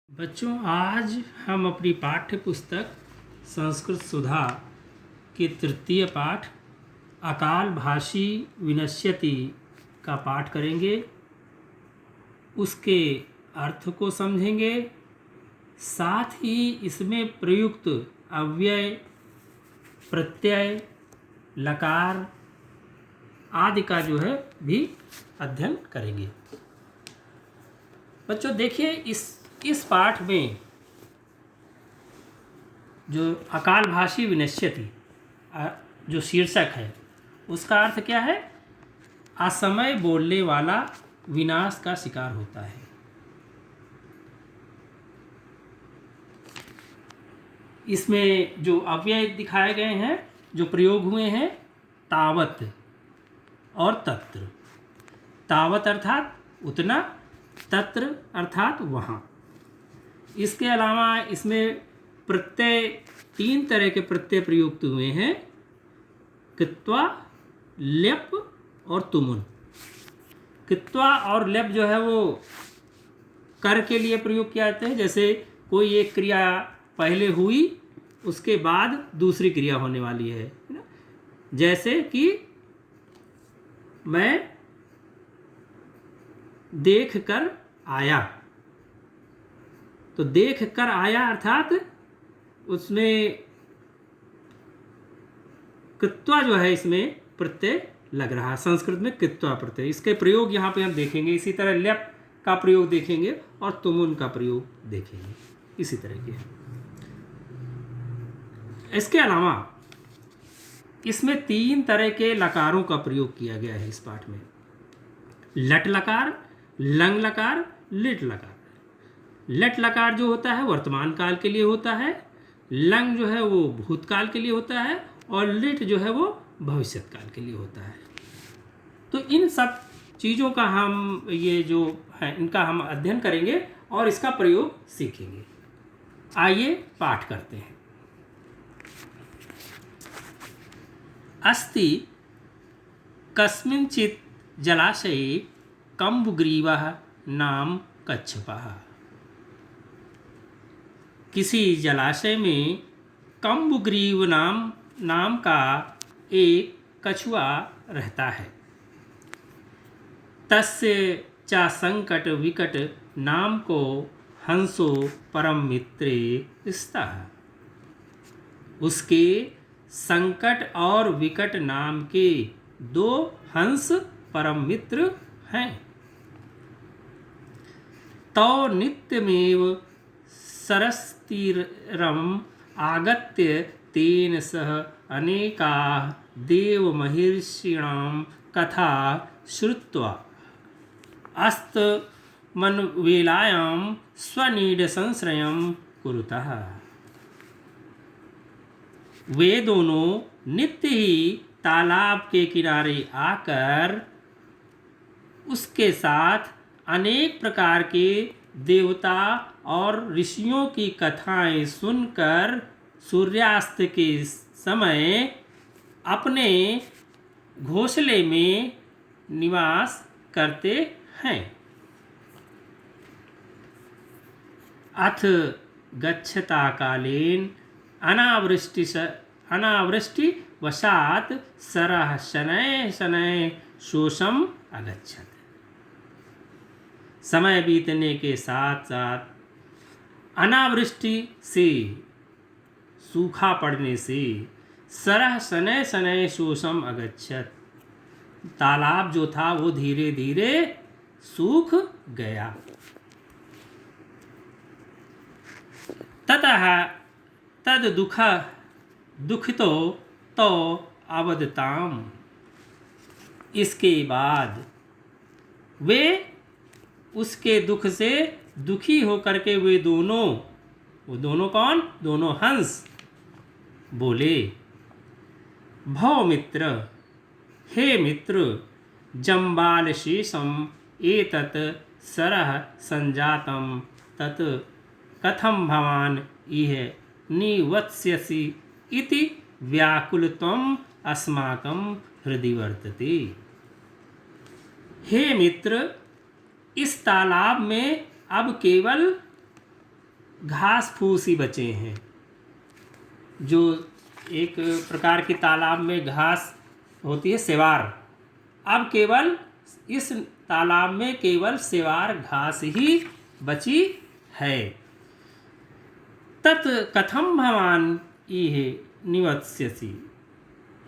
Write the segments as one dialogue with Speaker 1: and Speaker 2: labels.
Speaker 1: बच्चों, आज हम अपनी पाठ्य पुस्तक संस्कृत सुधा के तृतीय पाठ अकाल भाषी विनश्यति का पाठ करेंगे। उसके अर्थ को समझेंगे, साथ ही इसमें प्रयुक्त अव्यय, प्रत्यय, लकार आदि का भी अध्ययन करेंगे। बच्चों देखिए, इस पाठ में जो अकाल भाषी विनश्यति जो शीर्षक है, उसका अर्थ क्या है? असमय बोलने वाला विनाश का शिकार होता है। इसमें जो अव्यय दिखाए गए हैं, जो प्रयोग हुए हैं, तावत और तत्र। तावत अर्थात उतना, तत्र अर्थात वहाँ। इसके अलावा इसमें प्रत्यय, 3 तरह के प्रत्यय प्रयुक्त हुए हैं: कृत्वा, लेप और तुमुन। कृत्वा और लेप वो कर के लिए प्रयोग किया जाते हैं। जैसे कोई एक क्रिया पहले हुई, उसके बाद दूसरी क्रिया होने वाली है ना। जैसे कि मैं देख कर आया, तो देख कर आया अर्थात उसमें कृत्वा इसमें प्रत्यय लग रहा है। संस्कृत में कृत्वा प्रत्यय, इसके प्रयोग यहाँ पे हम देखेंगे। इसी तरह लेप का प्रयोग देखेंगे और तुमुन का प्रयोग देखेंगे, इसी तरह के। इसके अलावा इसमें 3 तरह के लकारों का प्रयोग किया गया है इस पाठ में: लट लकार, लंग लकार, लिट लकार। लट लकार जो होता है वर्तमान काल के लिए होता है, लंग वो भूतकाल के लिए होता है, और लिट वो भविष्यत काल के लिए होता है। तो इन सब चीज़ों का हम इनका हम अध्ययन करेंगे और इसका प्रयोग सीखेंगे। आइए पाठ करते हैं। अस्ति कस्मिंचित् जलाशये कम्बुग्रीवः नाम कच्छपः। किसी जलाशय में कम्बुग्रीव नाम का एक कछुआ रहता है। तस्य च संकट विकट नाम को हंसो परम मित्रे स्तः। उसके संकट और विकट नाम के 2 हंस परम मित्र हैं। तौ नित्यमेव सरस्तीरम् आगत्य तेन सह अनेकाः देवमहर्षीणां कथा श्रुत्वा अस्तमनवेलायां स्वनीडसंश्रयं कुरुतः। वे दोनों नित्य ही तालाब के किनारे आकर उसके साथ अनेक प्रकार के देवता और ऋषियों की कथाएं सुनकर सूर्यास्त के समय अपने घोंसले में निवास करते हैं। अथ गच्छता कालेन अनावृष्टिवशात् सरः शनैः शनैः शोषम् अगच्छत्। समय बीतने के साथ साथ अनावृष्टि से, सूखा पड़ने से, सरः शनैः शनैः शोषम् अगच्छत्, तालाब जो था वो धीरे धीरे सूख गया। ततः तद दुखितो तो अवदताम। इसके बाद वे उसके दुख से दुखी होकर के वो दोनों कौन? दोनों हंस बोले, भव मित्र, हे मित्र, जम्बाल शेषम एतत् सरः संजातम तत् कथम भवान इह निवत्स्यसि इति व्याकुलत्वम् अस्माकं हृदि वर्तते। हे मित्र, इस तालाब में अब केवल घास फूस ही बचे हैं। जो एक प्रकार की तालाब में घास होती है, सेवार, अब केवल इस तालाब में केवल सेवार घास ही बची है। तत् कथम भवान इह निवत्स्यसि,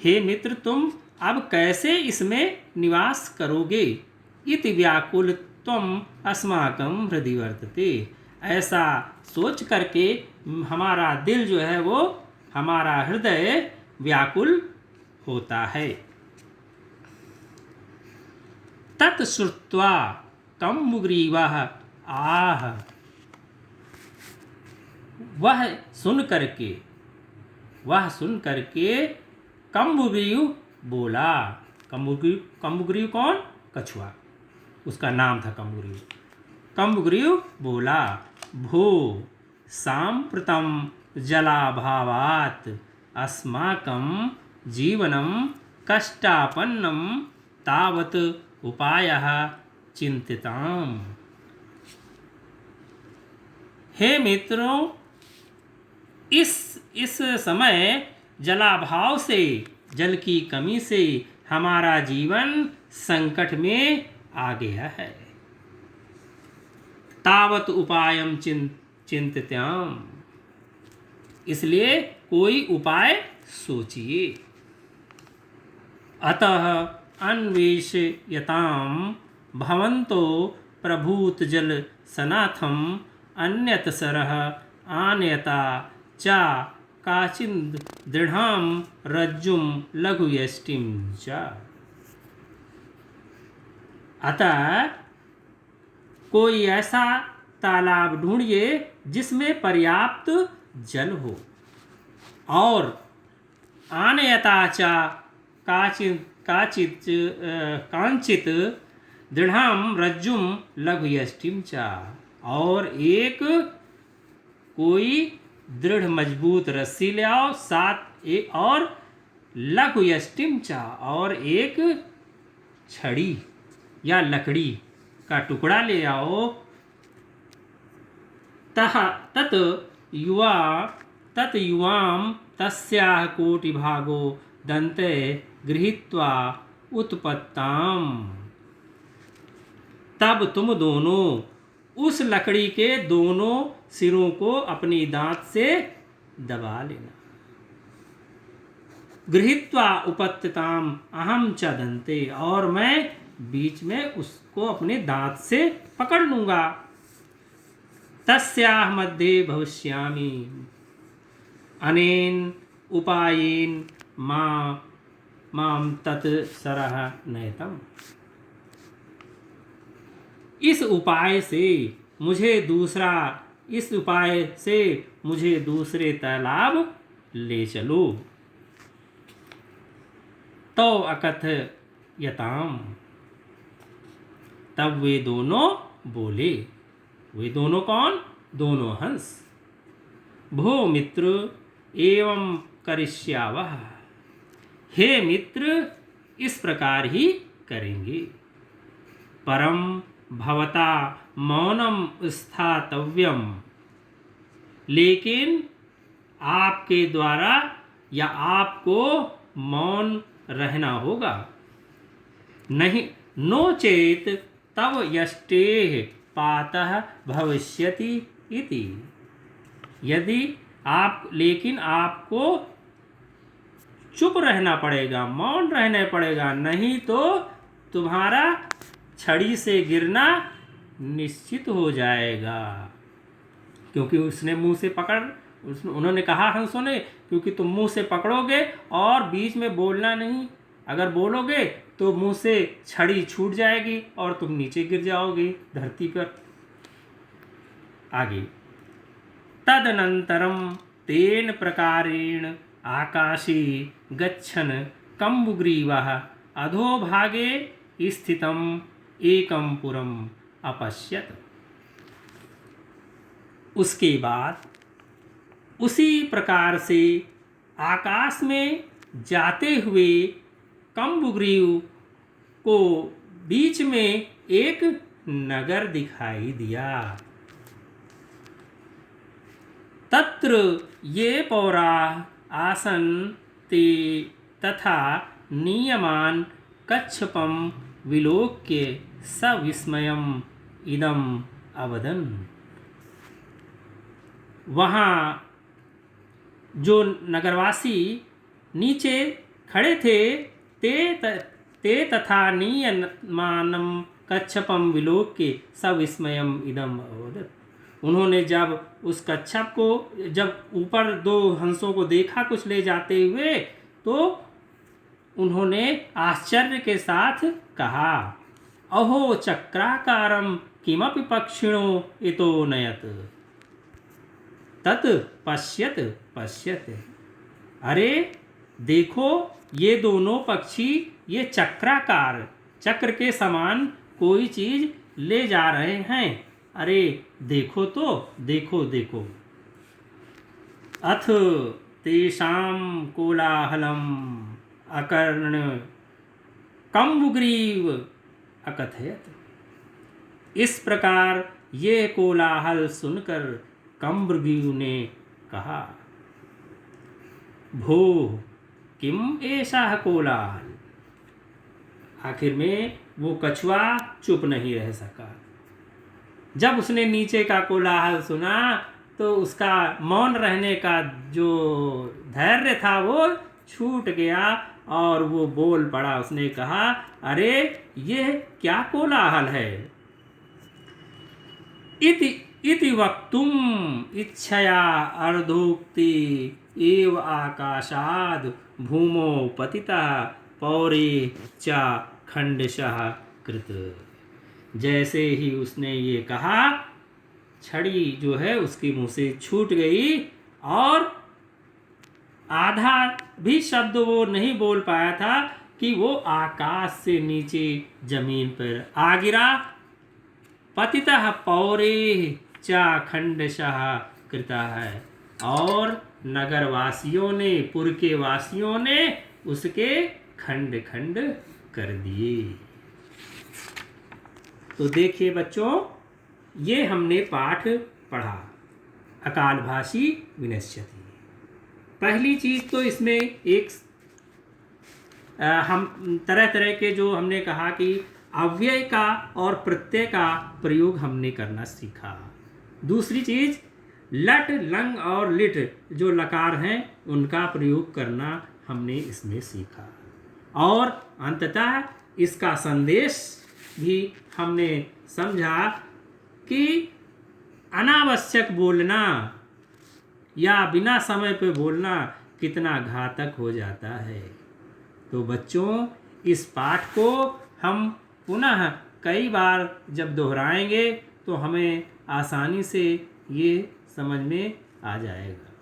Speaker 1: हे मित्र तुम अब कैसे इसमें निवास करोगे। इति व्याकुलत्वम् अस्माकं हृदि वर्तते, ऐसा सोच करके हमारा दिल जो है वो, हमारा हृदय व्याकुल होता है। तत् श्रुत्वा कम्बुग्रीवः आह, वह सुन करके कम्बुग्रीव बोला। कम्बुग्रीव कौन? कछुआ, उसका नाम था कम्बुग्रीव। कम्बुग्रीव बोला, भो साम्प्रतं जलाभावात् अस्माकं जीवनं कष्टापन्नं तावत् उपायः चिंतिताम्। हे मित्रों, इस समय जलाभाव से, जल की कमी से हमारा जीवन संकट में आ गया है। तावत उपायम चिंतिताम्, इसलिए कोई उपाय सोचिए। अतः अन्वेषयताम् भवन्तो प्रभूत जल सनाथम अन्यत सरः आनयता च काचिन् दृढ़ां रज्जुं लघुयष्टिं च। अतः कोई ऐसा तालाब ढूंढिए जिसमें पर्याप्त जल हो, और आनयता च कांचित दृढ़ां रज्जुं लघुयष्टिं च, और एक कोई दृढ़ मजबूत रस्सी ले आओ, साथ एक और लघुयष्टिम चा, और एक छड़ी या लकड़ी का टुकड़ा ले आओ। तत् युवाम तस्याः कोटिभागो दन्ते गृहीत्वा उत्पत्ताम्, तब तुम दोनों उस लकड़ी के दोनों सिरों को अपनी दांत से दबा लेना। गृहीत्वा उपत्ताम अहम च दन्ते, और मैं बीच में उसको अपने दांत से पकड़ लूंगा। तस्याः मध्ये भविष्यामि अनेन उपायेन माम तत् सरः नयतम्, इस उपाय से मुझे दूसरे तालाब ले चलो। तो अकथयताम, तब वे दोनों बोले। वे दोनों कौन? दोनों हंस। भो मित्र एवं करिष्यावः, हे मित्र इस प्रकार ही करेंगे। परम भवता मौनम स्थातव्यम, लेकिन आपके द्वारा या आपको मौन रहना होगा। नहीं, नो चेत तव यष्टेः पातः भविष्यति इति, यदि आप, लेकिन आपको चुप रहना पड़ेगा, मौन रहना पड़ेगा, नहीं तो तुम्हारा छड़ी से गिरना निश्चित हो जाएगा। क्योंकि उसने मुंह से उन्होंने कहा हंसों ने, क्योंकि तुम मुंह से पकड़ोगे और बीच में बोलना नहीं, अगर बोलोगे तो मुंह से छड़ी छूट जाएगी और तुम नीचे गिर जाओगे धरती पर। आगे, तदनंतरम तेन प्रकारेण आकाशे गच्छन् कम्बुग्रीवः अधोभागे स्थितम् एकं पुरम् अपश्यत्। उसके बाद उसी प्रकार से आकाश में जाते हुए कम्बुग्रीव को बीच में एक नगर दिखाई दिया। तत्र ये पौरा आसन ते तथा नीयमान कच्छपम विलोक्य सविस्मयम इदम अवदन्। वहाँ जो नगरवासी नीचे खड़े थे, ते तथा नीयमानम कच्छपम विलोक्य सविस्मयम इदम अवदत्। उन्होंने जब उस कच्छप को, जब ऊपर दो हंसों को देखा कुछ ले जाते हुए, तो उन्होंने आश्चर्य के साथ कहा, अहो चक्राकारम किमपि पक्षिणो इतो नयत तत् पश्यत पश्यत। अरे देखो, ये दोनों पक्षी ये चक्राकार, चक्र के समान कोई चीज ले जा रहे हैं। अरे देखो तो, देखो देखो। अथ तेषां कोलाहलम अकर्ण कम्बुग्रीव अकथयत। इस प्रकार ये कोलाहल सुनकर कम्बुग्रीव ने कहा, भो किम एषः कोलाहल। आखिर में वो कछुआ चुप नहीं रह सका। जब उसने नीचे का कोलाहल सुना तो उसका मौन रहने का जो धैर्य था वो छूट गया और वो बोल पड़ा। उसने कहा, अरे ये क्या कोलाहल है। इति वक्तुम इच्छया अर्धोक्ति एव आकाशाद भूमो पतितः पौरे च खंडशः कृत। जैसे ही उसने ये कहा, छड़ी जो है उसके मुंह से छूट गई और आधा भी शब्द वो नहीं बोल पाया था कि वो आकाश से नीचे जमीन पर आ गिरा। पतितः पौरे च खंडशः कृता है, और नगरवासियों ने, पुर के वासियों ने उसके खंड खंड कर दिए। तो देखिए बच्चों, ये हमने पाठ पढ़ा, अकालभाषी विनश्यति। पहली चीज तो इसमें एक हम तरह तरह के जो हमने कहा कि अव्यय का और प्रत्यय का प्रयोग हमने करना सीखा। दूसरी चीज लट, लंग और लिट जो लकार हैं उनका प्रयोग करना हमने इसमें सीखा। और अंततः इसका संदेश भी हमने समझा कि अनावश्यक बोलना या बिना समय पे बोलना कितना घातक हो जाता है। तो बच्चों, इस पाठ को हम पुनः कई बार जब दोहराएंगे तो हमें आसानी से ये समझ में आ जाएगा।